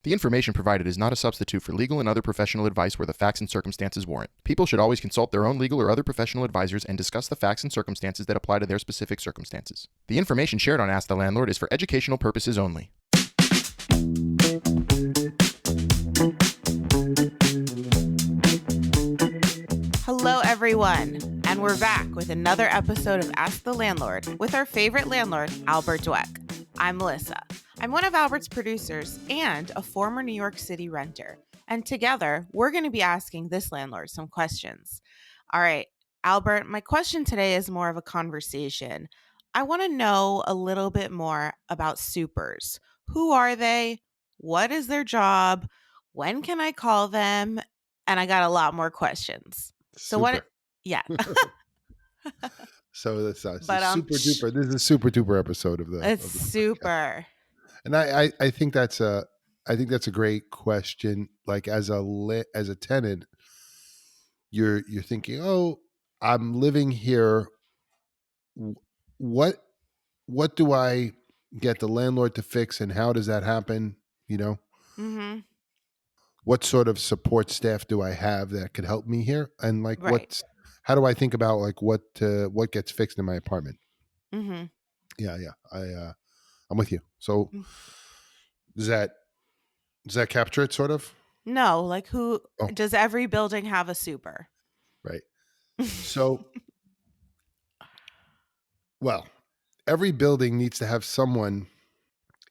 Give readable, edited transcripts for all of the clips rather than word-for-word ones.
The information provided is not a substitute for legal and other professional advice where the facts and circumstances warrant. People should always consult their own legal or other professional advisors and discuss the facts and circumstances that apply to their specific circumstances. The information shared on Ask the Landlord is for educational purposes only. Hello, everyone, and we're back with another episode of Ask the Landlord with our favorite landlord, Albert Dweck. I'm Melissa. I'm one of Albert's producers and a former New York City renter. And together, we're going to be asking this landlord some questions. All right, Albert, my question today is more of a conversation. I want to know a little bit more about supers. Who are they? What is their job? When can I call them? And I got a lot more questions. So Super. Yeah. So that's But super duper. This is a super duper episode of the. It's of the super. And I think that's a great question. Like as a tenant, you're thinking, oh, I'm living here. What do I get the landlord to fix, and how does that happen? You know, Mm-hmm. what sort of support staff do I have that could help me here? And like, Right. how do I think about like what gets fixed in my apartment? Mm-hmm. Yeah. I'm with you. So does that capture it sort of? No, like who Oh, does every building have a super? right. So, well, every building needs to have someone,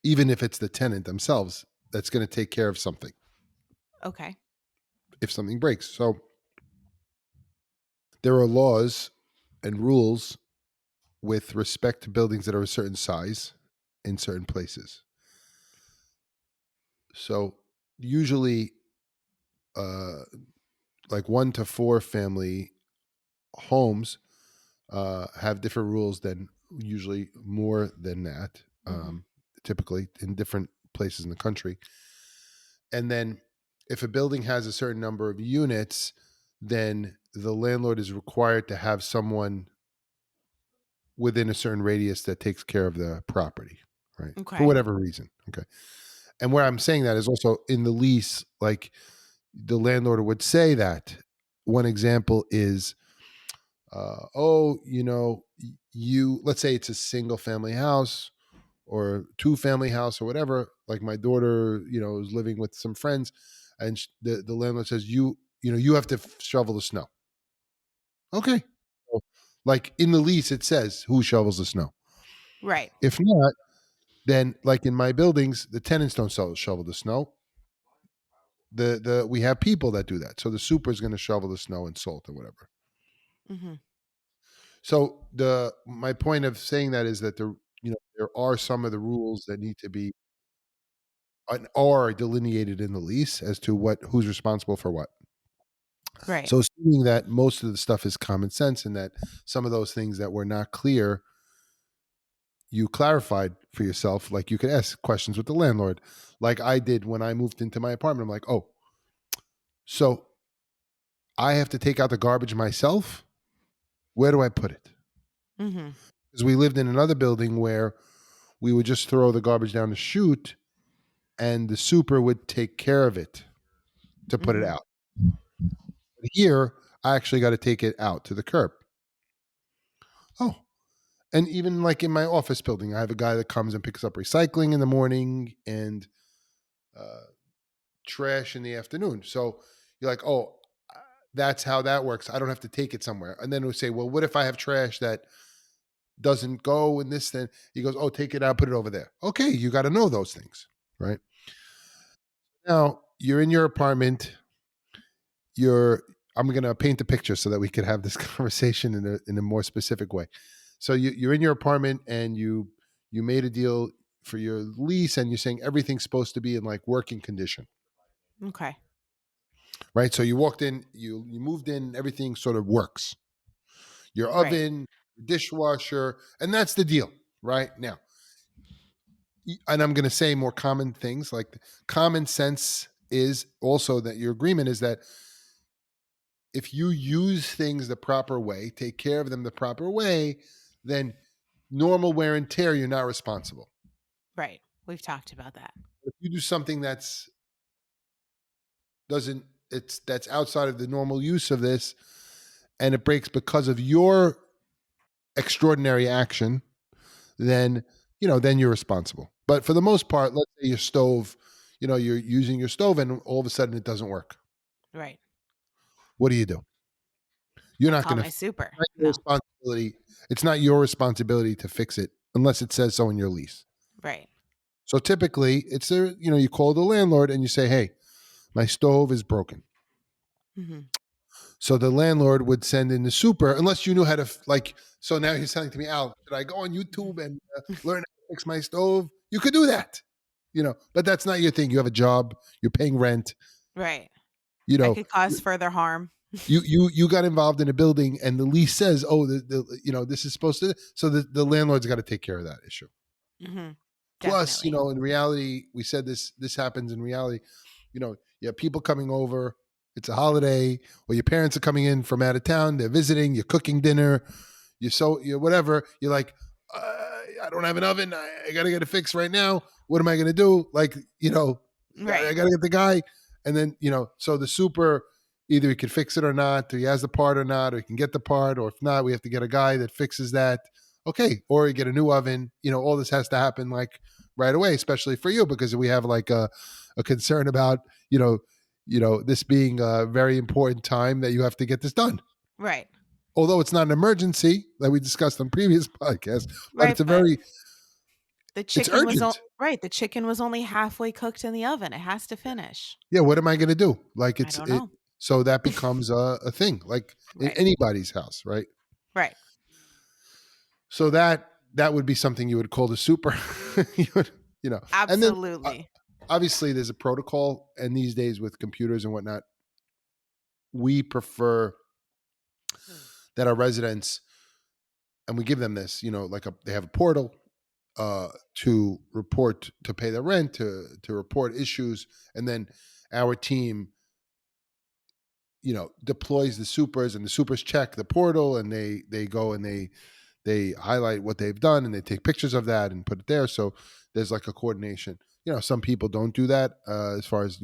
even if it's the tenant themselves, that's going to take care of something Okay. if something breaks. So there are laws and rules with respect to buildings that are a certain size in certain places. So usually, like 1 to 4 family homes have different rules than usually more than that, Mm-hmm. typically in different places in the country. And then if a building has a certain number of units, then the landlord is required to have someone within a certain radius that takes care of the property, right? For Okay. whatever reason. Okay. And where I'm saying that is also in the lease, like the landlord would say that. One example is, let's say it's a single family house or 2-family house or whatever. Like my daughter, is living with some friends, and the landlord says, you have to shovel the snow. Okay. So, like in the lease, it says who shovels the snow. Right. If not, then like in my buildings, the tenants don't shovel the snow. We have people that do that. So the super is going to shovel the snow and salt or whatever. Mm-hmm. So my point of saying that is that there are some of the rules that need to be are delineated in the lease as to who's responsible for what. Right. So assuming that most of the stuff is common sense and that some of those things that were not clear, you clarified for yourself, like you could ask questions with the landlord, like I did when I moved into my apartment. I'm like, oh, so I have to take out the garbage myself? Where do I put it? Mm-hmm. Because we lived in another building where we would just throw the garbage down the chute and the super would take care of it to put it Mm-hmm. out. But here, I actually got to take it out to the curb. Oh, and even like in my office building, I have a guy that comes and picks up recycling in the morning and uh, trash in the afternoon. So you're like, oh, that's how that works. I don't have to take it somewhere. And then we say, well, what if I have trash that doesn't go in this? Then he goes, oh, take it out, put it over there. Okay, you got to know those things, right? Now you're in your apartment. I'm going to paint a picture so that we could have this conversation in a more specific way. So you're in your apartment and you made a deal for your lease and you're saying everything's supposed to be in like working condition, Okay. right? So you walked in, you moved in, everything sort of works. Your Right. oven, dishwasher, and that's the deal, right? Now, and I'm going to say more common things like common sense is also that your agreement is that if you use things the proper way, take care of them the proper way, then normal wear and tear, you're not responsible. Right. We've talked about that. If you do something that's doesn't, that's outside of the normal use of this, and it breaks because of your extraordinary action, then then you're responsible. But for the most part, let's say your stove, you're using your stove and all of a sudden it doesn't work. Right. What do you do? You're I not call going my to. super. Your No. responsibility. It's not your responsibility to fix it unless it says so in your lease. Right. So typically, it's you call the landlord and you say, "Hey, my stove is broken." Mm-hmm. So the landlord would send in the super, unless you knew how to like. So now you're telling to me, Al, should I go on YouTube and learn how to fix my stove? You could do that, but that's not your thing. You have a job. You're paying rent. Right. You I know, could cause further harm. you got involved in a building, and the lease says, "Oh, this is supposed to." So the landlord's got to take care of that issue. Mm-hmm. Plus, Definitely. in reality, we said this happens in reality. You have people coming over. It's a holiday, or your parents are coming in from out of town. They're visiting. You're cooking dinner. You're whatever. You're like, I don't have an oven. I got to get it fixed right now. What am I going to do? Like, I Right. got to get the guy. And then, so the super, either he can fix it or not, or he has the part or not, or he can get the part, or if not, we have to get a guy that fixes that. Okay. Or you get a new oven. All this has to happen like right away, especially for you, because we have like a concern about, this being a very important time that you have to get this done. Right. Although it's not an emergency like we discussed on previous podcasts, but Right. it's But it's urgent. right. The chicken was only halfway cooked in the oven. It has to finish. Yeah, what am I going to do? Like I don't know. so that becomes a thing, like in Right. anybody's house, right? Right. So that would be something you would call the super, you would, and then Absolutely. obviously there's a protocol, and these days with computers and whatnot, we prefer that our residents, and we give them this, they have a portal to report, to pay their rent, to report issues, and then our team, deploys the supers, and the supers check the portal, and they go and they highlight what they've done, and they take pictures of that and put it there. So there's like a coordination. Some people don't do that, as far as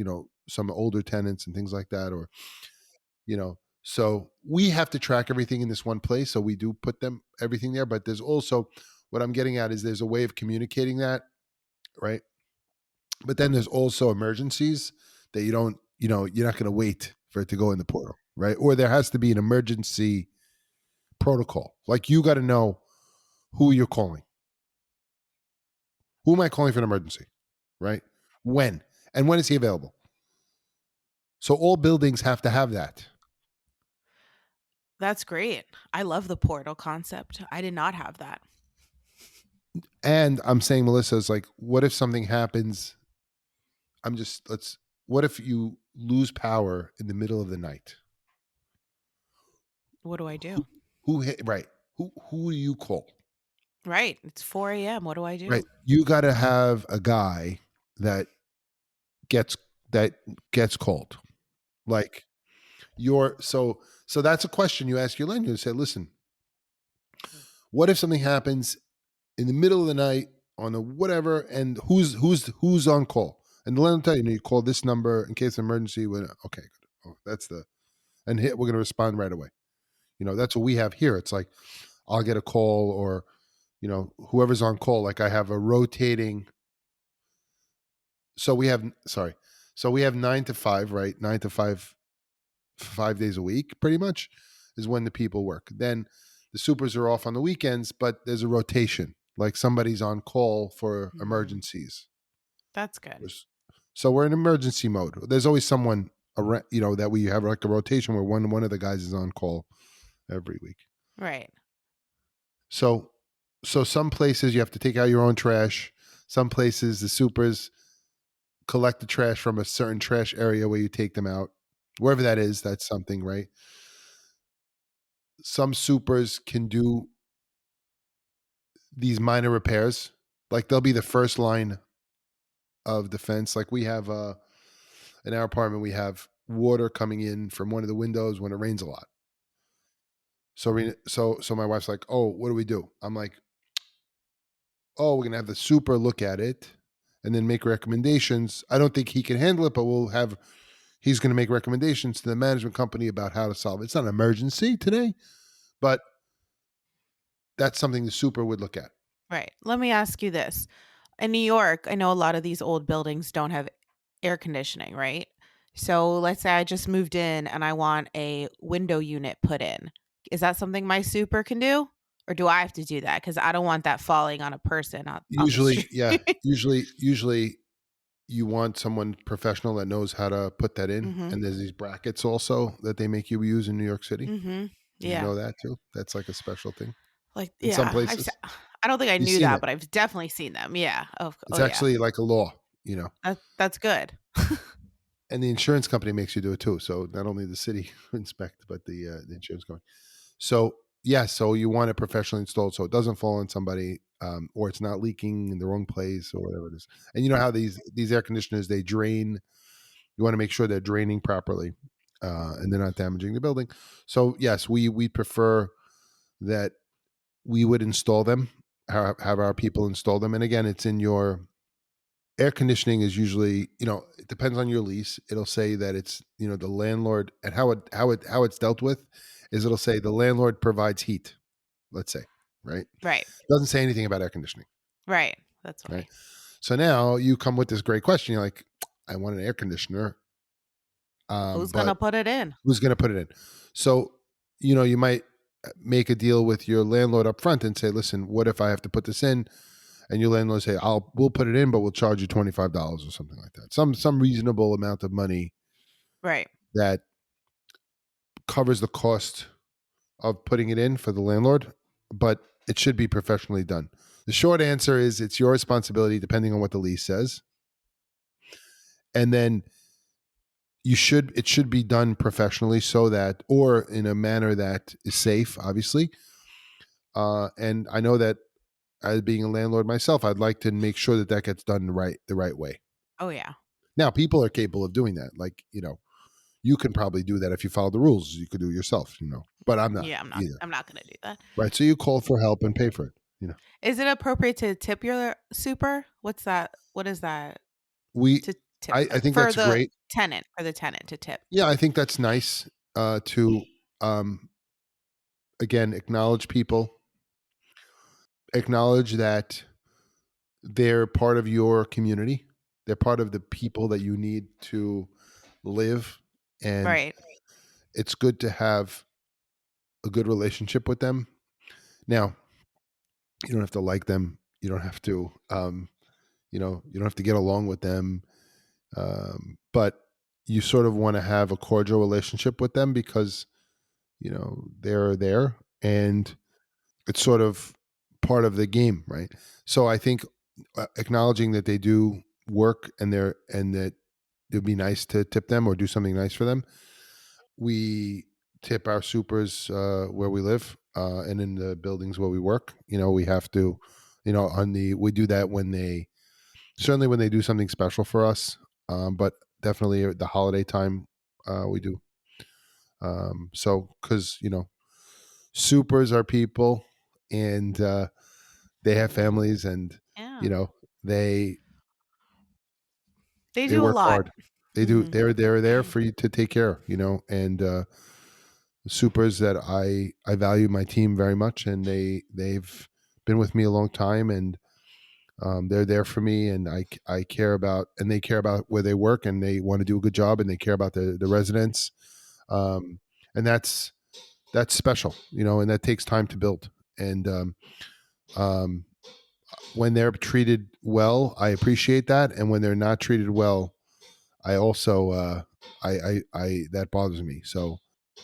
some older tenants and things like that, or so we have to track everything in this one place. So we do put everything there, but there's also, what I'm getting at is, there's a way of communicating that, right? But then there's also emergencies that you don't, you're not going to wait for it to go in the portal, right? Or there has to be an emergency protocol. Like, you got to know who you're calling. Who am I calling for an emergency, right? When? And when is he available? So all buildings have to have that. That's great. I love the portal concept. I did not have that. And I'm saying, Melissa, is like, what if something happens? What if you lose power in the middle of the night? What do I do? Who hit, right? Who do you call? Right. It's 4 a.m. What do I do? Right. You got to have a guy that gets called. Like, so that's a question you ask your landlord. You say, listen, what if something happens in the middle of the night on a whatever, and who's on call? And the landlord tell you, you call this number in case of emergency. Okay, good. Oh, we're going to respond right away. That's what we have here. It's like, I'll get a call, or whoever's on call. Like, I have a rotating. So we have 9 to 5, right? 9 to 5, 5 days a week, pretty much, is when the people work. Then the supers are off on the weekends, but there's a rotation. Like, somebody's on call for emergencies. That's good. So we're in emergency mode. There's always someone around, that we have like a rotation where one of the guys is on call every week. Right. So some places you have to take out your own trash. Some places the supers collect the trash from a certain trash area where you take them out. Wherever that is, that's something, right? Some supers can do these minor repairs. Like, they'll be the first line of defense. Like, we have in our apartment, we have water coming in from one of the windows when it rains a lot. So my wife's like, oh, what do we do? I'm like, oh, we're going to have the super look at it and then make recommendations. I don't think he can handle it, but he's going to make recommendations to the management company about how to solve it. It's not an emergency today, but that's something the super would look at. Right. Let me ask you this. In New York, I know a lot of these old buildings don't have air conditioning, right? So let's say I just moved in and I want a window unit put in. Is that something my super can do? Or do I have to do that? Because I don't want that falling on a person on the Usually, street. yeah, usually you want someone professional that knows how to put that in. Mm-hmm. And there's these brackets also that they make you use in New York City. Mm-hmm. Did you Yeah. know that too? That's like a special thing Like, in some yeah. places. I don't think I You've knew seen that, it. but I've definitely seen them. Yeah. It's Oh yeah. actually like a law. That's good. And the insurance company makes you do it too. So not only the city inspect, but the insurance company. So yeah, so you want it professionally installed so it doesn't fall on somebody, or it's not leaking in the wrong place or whatever it is. And you know how these air conditioners, they drain. You want to make sure they're draining properly, and they're not damaging the building. So yes, we prefer that we would install them, have our people install them. And again, it's in your air conditioning is usually, it depends on your lease. It'll say that it's, the landlord, and how it's dealt with is it'll say the landlord provides heat, let's say, right? Right. Doesn't say anything about air conditioning, Right. That's right? why. So now you come with this great question. You're like, I want an air conditioner, Who's but gonna put it in? who's going to put it in? So, you might make a deal with your landlord up front and say, listen, what if I have to put this in? And your landlord say, we'll put it in, but we'll charge you $25 or something like that. Some reasonable amount of money Right. that covers the cost of putting it in for the landlord, but it should be professionally done. The short answer is it's your responsibility depending on what the lease says. And then it should be done professionally so that, or in a manner that is safe, obviously. And I know that as being a landlord myself, I'd like to make sure that gets done the right way. Oh yeah. Now, people are capable of doing that. Like, you can probably do that if you follow the rules. You could do it yourself, but I'm not Yeah, I'm not either. I'm not gonna do that. Right. So you call for help and pay for it. Is it appropriate to tip your super? What's that? What is that We, to tip I them? think that's great. For the tenant to tip. Yeah. I think that's nice, to, again, acknowledge people, acknowledge that they're part of your community. They're part of the people that you need to live. And Right. it's good to have a good relationship with them. Now, you don't have to like them. You don't have to, you don't have to get along with them. But you sort of want to have a cordial relationship with them because, they're there and it's sort of part of the game, right? So I think acknowledging that they do work and that it'd be nice to tip them or do something nice for them. We tip our supers where we live and in the buildings where we work. We have to, we do that certainly when they do something special for us, but definitely at the holiday time we do. So because supers are people and they have families and Yeah. you know they They they do a work lot. hard. They do. Mhm. They're there for you to take care, and supers that I value my team very much, and they've been with me a long time, and they're there for me, and I care about, and they care about where they work, and they want to do a good job, and they care about the residents, and that's special, and that takes time to build, and um, when they're treated well, I appreciate that, and when they're not treated well, I also I that bothers me. So,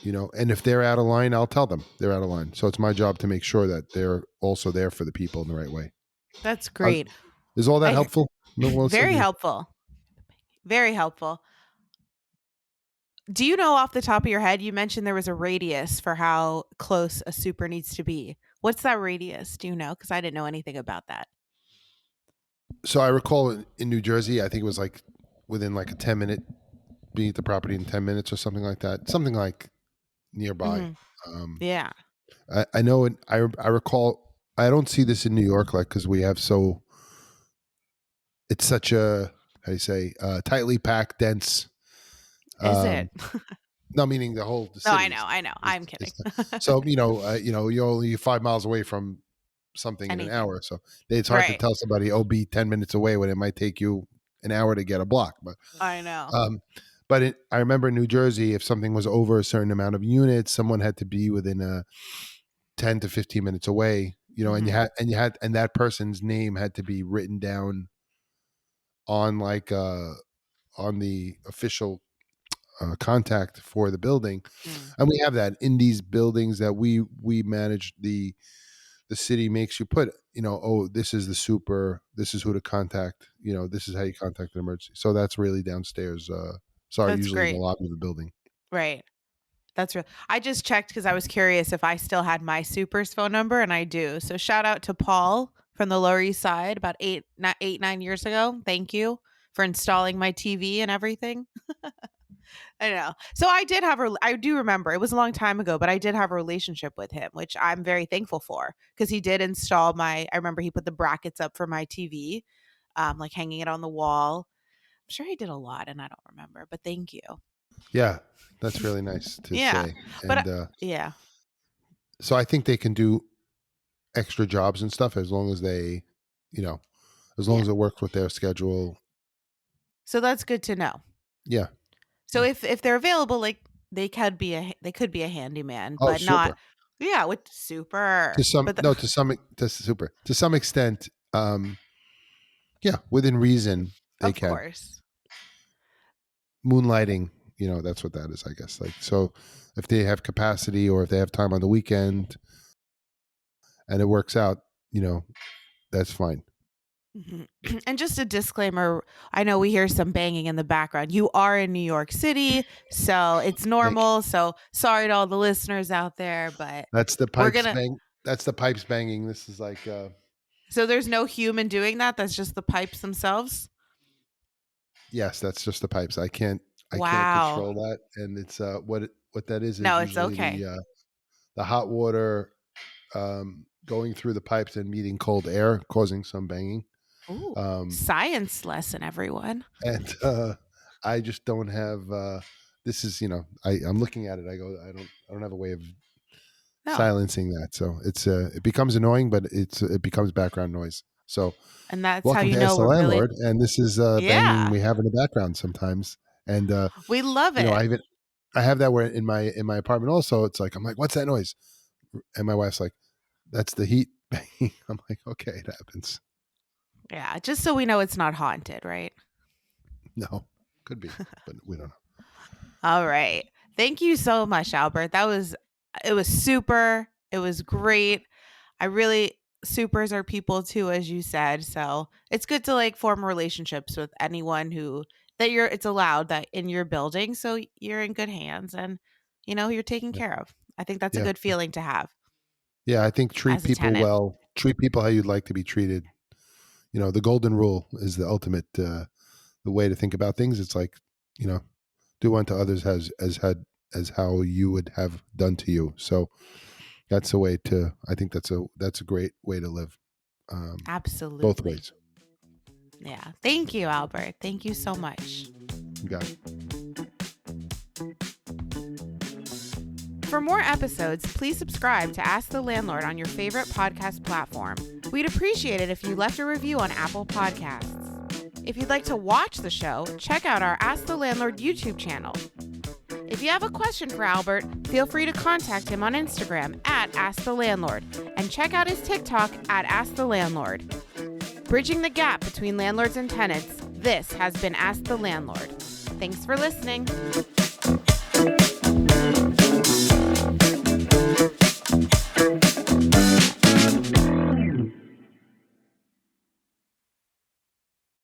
and if they're out of line, I'll tell them they're out of line. So it's my job to make sure that they're also there for the people in the right way. That's How's- great. Is all that I helpful, Melissa? Very helpful. Very helpful. Do you know off the top of your head, you mentioned there was a radius for how close a super needs to be. What's that radius? Do you know? Because I didn't know anything about that. So I recall in New Jersey, I think it was like within like a 10-minute, being at the property in 10 minutes or something like that, something like nearby. Hmm. Um, Yeah. I know it. I recall. I don't see this in New York, like because we have it's such a, how do you say, tightly packed, dense Is it? No, meaning the whole No, city. I know. I'm kidding. So you're only 5 miles away from something in an Anything. hour. So it's hard to Right. tell somebody, oh, be 10 minutes away when it might take you an hour to get a block. I know. I remember in New Jersey, if something was over a certain amount of units, someone had to be within 10 to 15 minutes away, and and that person's name had to be written down on on the official contact for the building. And we have that in these buildings that we manage. The city makes you put, oh, this is the super, this is who to contact, this is how you contact an emergency. So that's really downstairs. That's Usually in the great. lobby of the building. Right. That's real. I just checked because I was curious if I still had my super's phone number, and I do. So shout out to Paul from the Lower East Side about 9 years ago. Thank you for installing my TV and everything. I know. So I do remember, it was a long time ago, but I did have a relationship with him, which I'm very thankful for, because he did install I remember he put the brackets up for my TV, like hanging it on the wall. I'm sure he did a lot and I don't remember, but thank you. Yeah, that's really nice to Yeah. say. But And yeah. so I think they can do extra jobs and stuff as long as they, as long as it works with their schedule. So that's good to know. Yeah. So if they're available, like they could be a handyman, Oh, but super. not. Yeah, with super. To some extent, yeah, within reason they of can. course. Moonlighting, that's what that is, I guess. Like, so if they have capacity or if they have time on the weekend and it works out, that's fine. Mm-hmm. And just a disclaimer, I know we hear some banging in the background. You are in New York City, so it's normal. So sorry to all the listeners out there, but that's the pipes That's the pipes banging. This is like so there's no human doing that. That's just the pipes themselves. Yes, that's just the pipes. I can't control that, and it's what that is. No, usually it's okay. The hot water going through the pipes and meeting cold air, causing some banging. Ooh, science lesson, everyone. And I just don't have. This is, I'm looking at it. I go, I don't have a way of silencing that. So it becomes annoying, but it becomes background noise. So, and that's welcome how you to know Ask the we're Landlord, really. and this is banging we have in the background sometimes, and we love it. I have that where in my apartment also. It's like I'm like, what's that noise? And my wife's like, that's the heat banging. I'm like, okay, it happens. Yeah, just so we know it's not haunted, right? No, could be, but we don't know. All right. Thank you so much, Albert. It was super. It was great. Supers are people too, as you said. So it's good to like form relationships with anyone it's allowed that in your building. So you're in good hands and, you're taken care of. I think that's a good feeling to have. Yeah. I think treat people well, treat people how you'd like to be treated. The golden rule is the ultimate, the way to think about things. It's like, do unto others as how you would have done to you. So that's the way I think that's a great way to live. Absolutely. Both ways. Yeah. Thank you, Albert. Thank you so much. You got it. For more episodes, please subscribe to Ask the Landlord on your favorite podcast platform. We'd appreciate it if you left a review on Apple Podcasts. If you'd like to watch the show, check out our Ask the Landlord YouTube channel. If you have a question for Albert, feel free to contact him on Instagram at Ask the Landlord and check out his TikTok at Ask the Landlord. Bridging the gap between landlords and tenants, this has been Ask the Landlord. Thanks for listening.